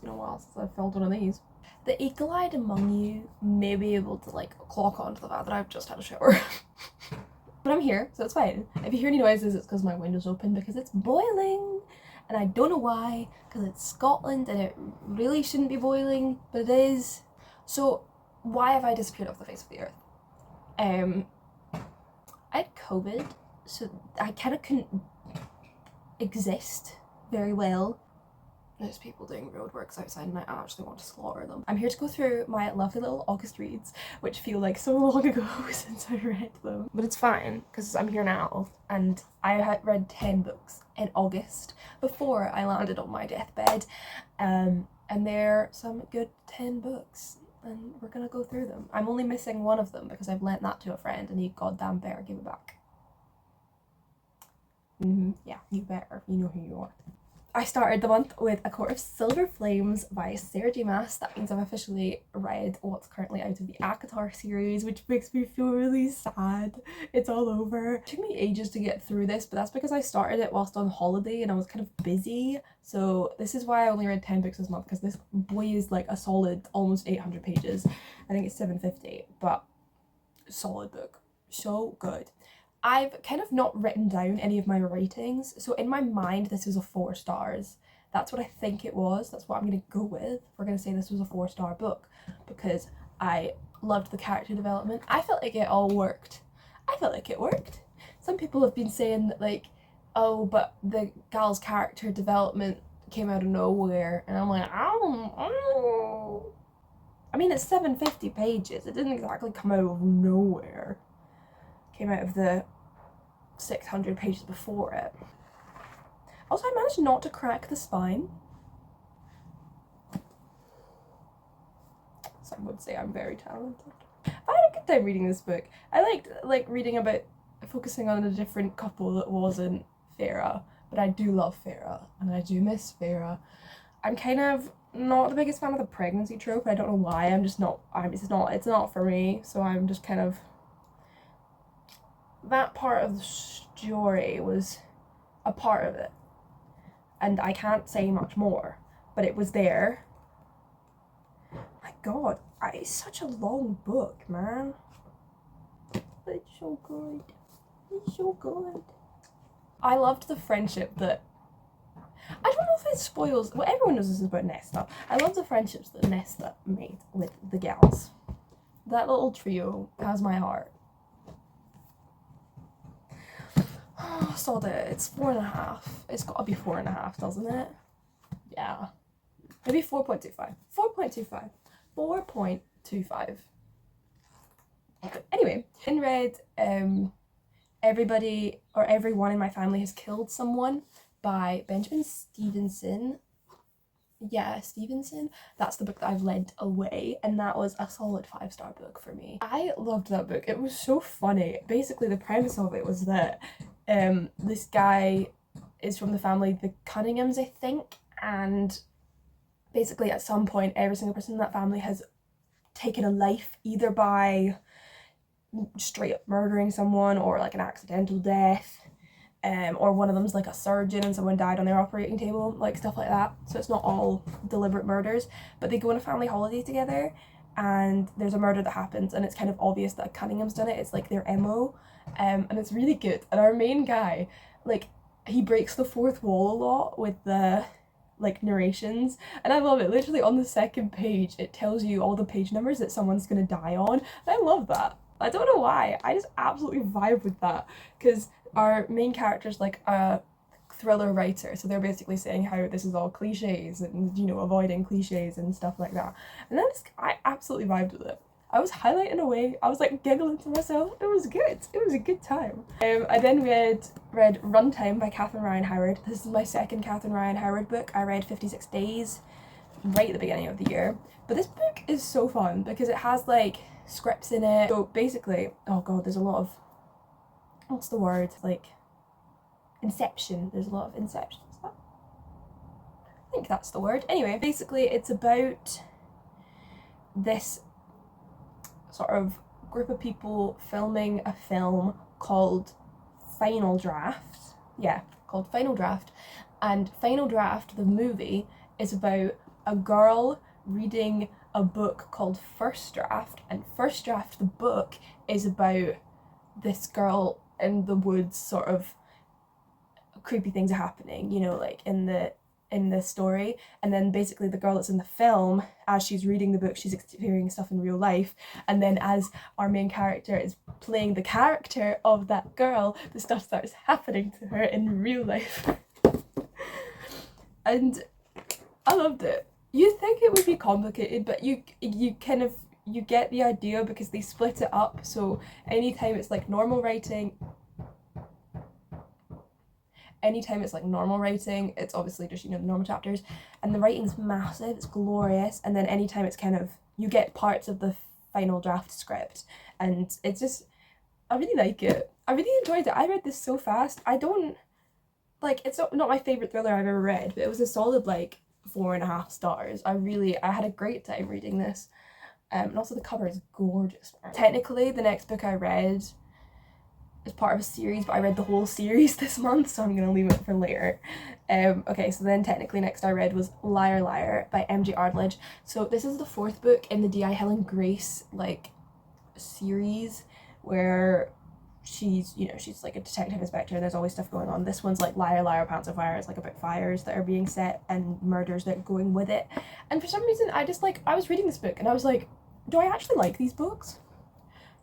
been a while since I've filmed one of these. The eagle-eyed among you may be able to like clock on to the fact that I've just had a shower. But I'm here, so it's fine. If you hear any noises, it's because my window's open because it's boiling. And I don't know why, because it's Scotland and it really shouldn't be boiling, but it is. So why have I disappeared off the face of the earth? I had COVID, so I kind of couldn't exist very well. There's people doing roadworks outside and I actually want to slaughter them. I'm here to go through my lovely little August reads, which feel like so long ago since I read them. But it's fine, because I'm here now, and I had read 10 books in August before I landed on my deathbed, and they're some good 10 books, and we're gonna go through them. I'm only missing one of them because I've lent that to a friend and he goddamn better give it back. Yeah, you better. You know who you are. I started the month with A Court of Silver Flames by Sarah J Maas. That means I've officially read what's currently out of the ACOTAR series, which makes me feel really sad. It's all over. It took me ages to get through this, but that's because I started it whilst on holiday and I was kind of busy. So this is why I only read 10 books this month, because this boy is like a solid almost 800 pages. I think it's 750, but solid book. So good. I've kind of not written down any of my ratings, so in my mind this is a 4 stars. That's what I think it was, that's what I'm going to go with. We're going to say this was a 4-star book, because I loved the character development. I felt like it all worked. I felt like it worked. Some people have been saying that like, oh, but the gal's character development came out of nowhere, and I'm like, oh. I mean, it's 750 pages, it didn't exactly come out of nowhere. Came out of the 600 pages before it. Also, I managed not to crack the spine. Some would say I'm very talented. I had a good time reading this book. I liked reading about focusing on a different couple that wasn't Feyre, but I do love Feyre and I do miss Feyre. I'm kind of not the biggest fan of the pregnancy trope. I don't know why. It's not for me. So I'm just kind of. That part of the story was a part of it, and I can't say much more, but it was there. My god, it's such a long book, man. But it's so good. It's so good. I loved the friendship that... I don't know if it spoils... Well, everyone knows this is about Nesta. I love the friendships that Nesta made with the gals. That little trio has my heart. Oh, sod it. It's 4.5. It's gotta be 4.5, doesn't it? Yeah. Maybe 4.25. 4.25. 4.25. Anyway, in red, Everybody or Everyone in My Family Has Killed Someone by Benjamin Stevenson. Yeah, Stevenson. That's the book that I've lent away, and that was a solid 5-star book for me. I loved that book. It was so funny. Basically, the premise of it was that this guy is from the family the Cunninghams, I think, and basically at some point every single person in that family has taken a life, either by straight up murdering someone or like an accidental death, or one of them's like a surgeon and someone died on their operating table, like stuff like that. So it's not all deliberate murders, but they go on a family holiday together and there's a murder that happens and it's kind of obvious that Cunningham's done it. It's like their MO, and it's really good. And our main guy, like, he breaks the fourth wall a lot with the like narrations, and I love it. Literally on the second page it tells you all the page numbers that someone's gonna die on, and I love that. I don't know why, I just absolutely vibe with that, because our main character's like a thriller writer, so they're basically saying how this is all cliches and, you know, avoiding cliches and stuff like that, and I absolutely vibed with it. I was highlighting away, I was like giggling to myself. It was good. It was a good time. I then read Runtime by Catherine Ryan Howard. This is my second Catherine Ryan Howard book. I read 56 Days right at the beginning of the year. But this book is so fun because it has like scripts in it. So basically, oh god, there's a lot of, what's the word? Like inception. There's a lot of inception. I think that's the word. Anyway, basically it's about this sort of group of people filming a film called Final Draft. Yeah, called Final Draft. And Final Draft, the movie, is about a girl reading a book called First Draft, and First Draft, the book, is about this girl in the woods, sort of creepy things are happening, you know, like in the story. And then basically the girl that's in the film, as she's reading the book, she's experiencing stuff in real life, and then as our main character is playing the character of that girl, the stuff starts happening to her in real life. And I loved it. You'd think it would be complicated, but you kind of, you get the idea because they split it up. So anytime it's like normal writing, it's obviously just, you know, the normal chapters, and the writing's massive, it's glorious. And then anytime it's kind of, you get parts of the final draft script, and it's just, I really like it. I really enjoyed it. I read this so fast. I don't, like, it's not my favourite thriller I've ever read, but it was a solid, like, 4.5 stars. I had a great time reading this. And also the cover is gorgeous. Technically, the next book I read is part of a series, but I read the whole series this month, so I'm gonna leave it for later. Okay, so then technically next I read was Liar Liar by MJ Ardledge. So this is the 4th book in the D.I. Helen Grace, like, series, where she's, you know, she's like a detective inspector and there's always stuff going on. This one's like Liar Liar Pants of Fire. It's like about fires that are being set and murders that are going with it. And for some reason I was reading this book and I was like, do I actually like these books?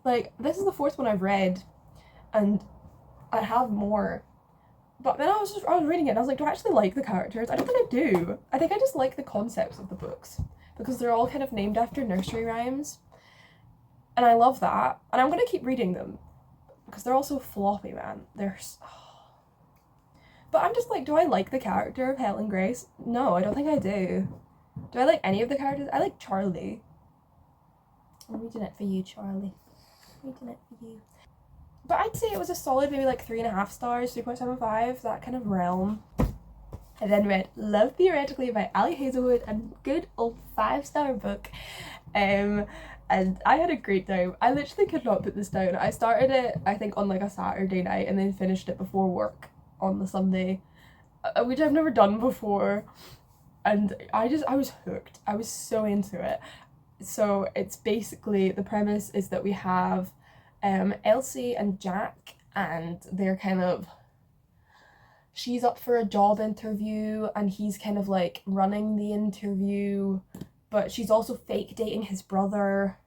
Like, this is the 4th one I've read, and I have more. But then I was reading it and I was like, do I actually like the characters? I don't think I do. I think I just like the concepts of the books, because they're all kind of named after nursery rhymes. And I love that. And I'm going to keep reading them, because they're all so floppy, man. But I'm just like, do I like the character of Helen Grace? No, I don't think I do. Do I like any of the characters? I like Charlie. I'm reading it for you, Charlie. I'm reading it for you. But I'd say it was a solid, maybe like 3.5 stars, 3.75, that kind of realm. I then read Love Theoretically by Ali Hazelwood, a good old 5-star book. And I had a great time. I literally could not put this down. I started it, I think, on like a Saturday night and then finished it before work on the Sunday, which I've never done before. And I was hooked. I was so into it. So it's basically, the premise is that we have Elsie and Jack, and they're kind of, she's up for a job interview and he's kind of like running the interview, but she's also fake dating his brother,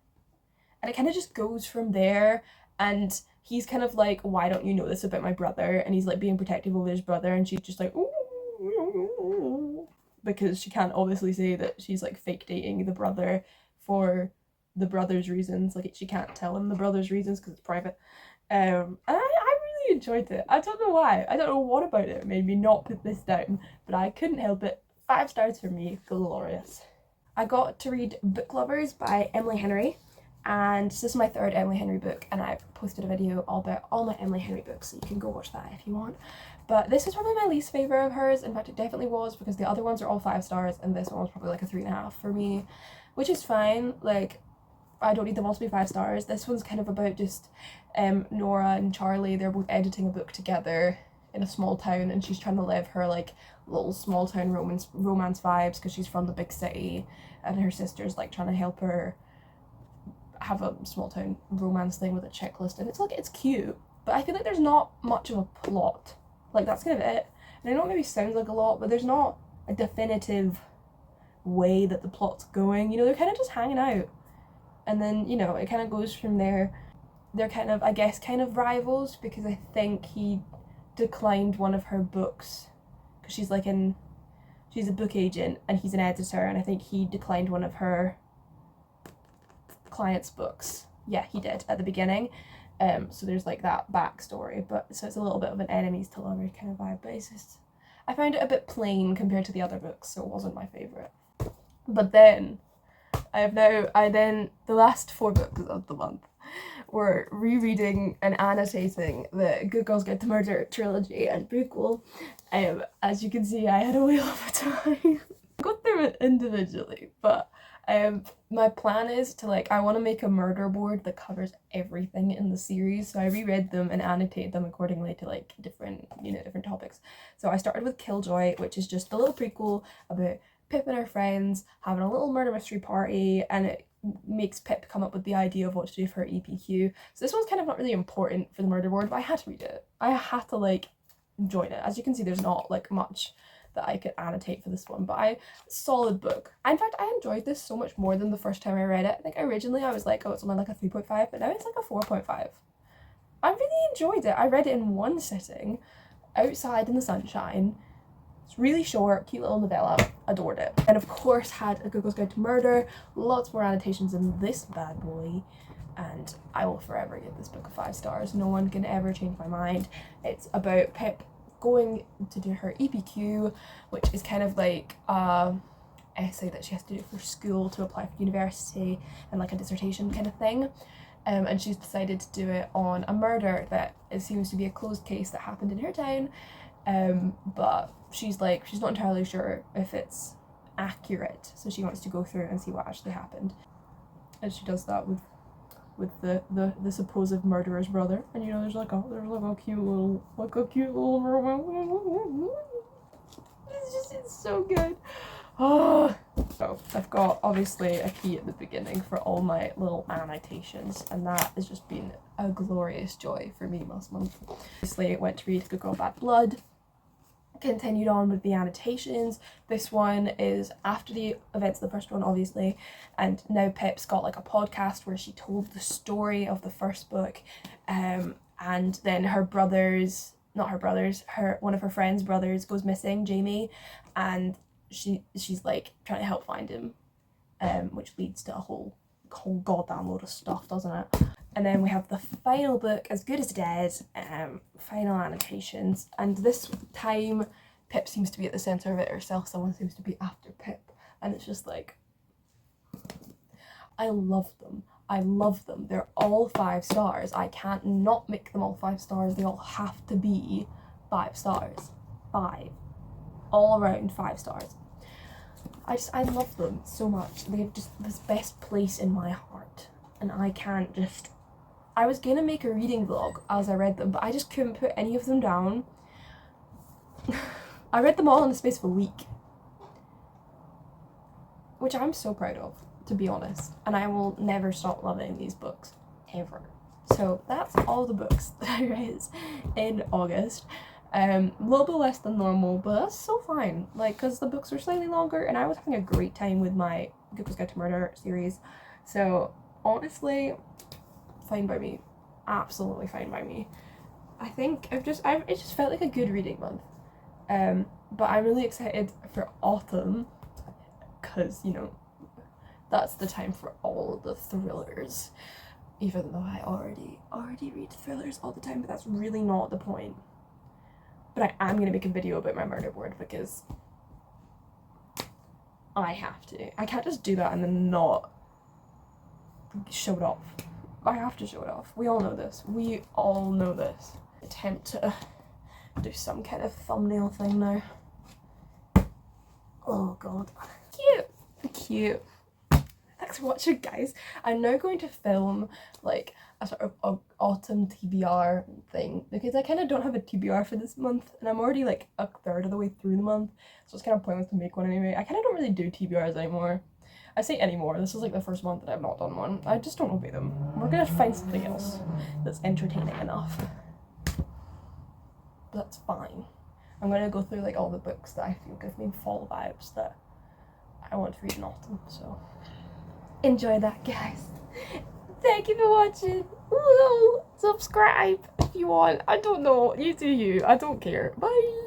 and it kind of just goes from there. And he's kind of like, why don't you know this about my brother? And he's like being protective over his brother, and she's just like, ooh, because she can't obviously say that she's like fake dating the brother for the brother's reasons. Like, she can't tell him the brother's reasons because it's private. And I really enjoyed it. I don't know why. I don't know what about it made me not put this down, but I couldn't help it. 5 stars for me. Glorious. I got to read Book Lovers by Emily Henry, and this is my 3rd Emily Henry book, and I posted a video all about all my Emily Henry books, so you can go watch that if you want. But this is probably my least favourite of hers. In fact, it definitely was, because the other ones are all 5 stars and this one was probably like a 3.5 for me, which is fine. Like, I don't need them all to be 5 stars. This one's kind of about just Nora and Charlie. They're both editing a book together in a small town, and she's trying to live her like little small town romance vibes because she's from the big city, and her sister's like trying to help her have a small town romance thing with a checklist, and it's cute, but I feel like there's not much of a plot. Like, that's kind of it. And I know it maybe sounds like a lot, but there's not a definitive way that the plot's going. You know, they're kind of just hanging out, and then, you know, it kind of goes from there. They're kind of, I guess, kind of rivals, because I think he declined one of her books, because she's a book agent and he's an editor, and I think he declined one of her client's books. Yeah, he did at the beginning. So there's like that backstory, but so it's a little bit of an enemies to lovers kind of vibe, but it's just, I found it a bit plain compared to the other books, so it wasn't my favourite. But then the last 4 books of the month were rereading and annotating the Good Girls Guide to Murder trilogy and prequel. As you can see, I had a whale of a time. I got through it individually, but my plan is to, like, I want to make a murder board that covers everything in the series, so I reread them and annotated them accordingly to, like, different topics. So I started with Killjoy, which is just a little prequel about Pip and her friends having a little murder mystery party, and it makes Pip come up with the idea of what to do for her EPQ. So this one's kind of not really important for the murder board, but I had to read it. I had to like join it. As you can see, there's not like much that I could annotate for this one, but solid book. In fact, I enjoyed this so much more than the first time I read it. I think originally I was like, oh, it's only like a 3.5, but now it's like a 4.5. I really enjoyed it. I read it in one sitting, outside in the sunshine. It's really short, cute little novella. Adored it. And of course had A Good Girl's Guide to Murder. Lots more annotations in this bad boy. And I will forever give this book a 5 stars. No one can ever change my mind. It's about Pip going to do her EPQ, which is kind of like essay that she has to do for school to apply for university and like a dissertation kind of thing. And she's decided to do it on a murder that it seems to be a closed case that happened in her town. But she's not entirely sure if it's accurate, so she wants to go through and see what actually happened. And she does that with the supposed murderer's brother, and you know there's like a cute little it's so good. Oh, so I've got obviously a key at the beginning for all my little annotations, and that has just been a glorious joy for me last month. Obviously I went to read Good Girl Bad Blood, continued on with the annotations. This one is after the events of the first one, obviously, and now Pip's got like a podcast where she told the story of the first book, and then one of her friend's brothers goes missing, Jamie, and she's like trying to help find him, which leads to a whole goddamn load of stuff, doesn't it? And then we have the final book, As Good as Dead, final annotations. And this time, Pip seems to be at the centre of it herself. Someone seems to be after Pip. And it's just like, I love them. I love them. They're all 5 stars. I can't not make them all 5 stars. They all have to be 5 stars. 5. All around 5 stars. I love them so much. They have just this best place in my heart. And I can't just... I was gonna make a reading vlog as I read them, but I just couldn't put any of them down. I read them all in the space of a week, which I'm so proud of, to be honest, and I will never stop loving these books, ever. So that's all the books that I read in August. A little bit less than normal, but that's so fine, like, because the books were slightly longer, and I was having a great time with my Good Girl's Guide to Murder series, so honestly, fine by me. Absolutely fine by me. I think it just felt like a good reading month. But I'm really excited for autumn, because, you know, that's the time for all the thrillers. Even though I already read thrillers all the time, but that's really not the point. But I am going to make a video about my murder board, because I have to. I can't just do that and then not show it off. I have to show it off. We all know this. We all know this. Attempt to do some kind of thumbnail thing now. Oh god. Cute. Thanks for watching, guys. I'm now going to film like a sort of autumn TBR thing, because I kind of don't have a TBR for this month, and I'm already like a third of the way through the month, so it's kind of pointless to make one anyway. I kind of don't really do TBRs anymore. I say anymore, this is like the first month that I've not done one. I just don't obey them. We're gonna find something else that's entertaining enough. But that's fine. I'm gonna go through like all the books that I feel give me fall vibes that I want to read in autumn, so enjoy that, guys. Thank you for watching. Ooh, subscribe if you want. I don't know. You do you. I don't care. Bye.